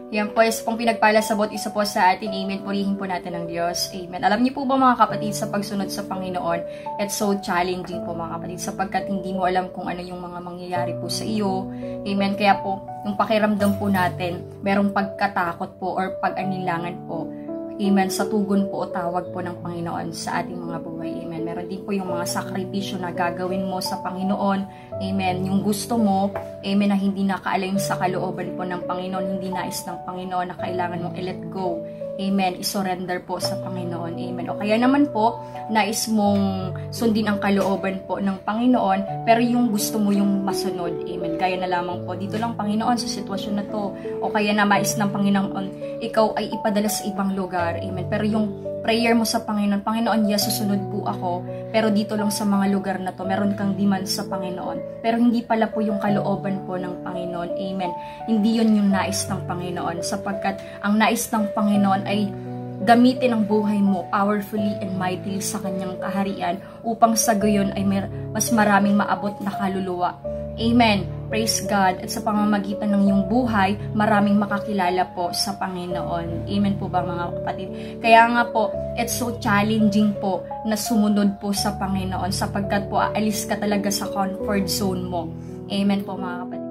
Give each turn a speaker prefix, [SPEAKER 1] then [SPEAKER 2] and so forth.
[SPEAKER 1] Yan po, is pong pinagpala sa bawat isa po sa atin. Amen. Purihin po natin ng Diyos. Amen. Alam niyo po ba mga kapatid, sa pagsunod sa Panginoon, it's so challenging po mga kapatid, sapagkat hindi mo alam kung ano yung mga mangyayari po sa iyo. Amen. Kaya po, yung pakiramdam po natin, merong pagkatakot po or pag-anilangan po. Amen. Sa tugon po o tawag po ng Panginoon sa ating mga buhay. Amen. Meron din po yung mga sakripisyo na gagawin mo sa Panginoon. Amen. Yung gusto mo, amen, na hindi nakaalign sa kalooban po ng Panginoon, hindi nais ng Panginoon na kailangan mong i-let go. Amen. I-surrender po sa Panginoon. Amen. O kaya naman po, nais mong sundin ang kalooban po ng Panginoon, pero yung gusto mo yung masunod. Amen. Gaya na lamang po, dito lang Panginoon sa sitwasyon na to. O kaya na mais ng Panginoon, ikaw ay ipadala sa ibang lugar. Amen. Pero yung prayer mo sa Panginoon, Panginoon, yes, susunod po ako, pero dito lang sa mga lugar na to, meron kang demand sa Panginoon. Pero hindi pala po yung kalooban po ng Panginoon. Amen. Hindi yun yung nais ng Panginoon, sapagkat ang nais ng Panginoon ay gamitin ang buhay mo powerfully and mightily sa kanyang kaharian upang sa gayon ay mas maraming maabot na kaluluwa. Amen. Praise God. At sa pamamagitan ng iyong buhay, maraming makakilala po sa Panginoon. Amen po ba mga kapatid? Kaya nga po, it's so challenging po na sumunod po sa Panginoon, sapagkat po aalis ka talaga sa comfort zone mo. Amen po mga kapatid.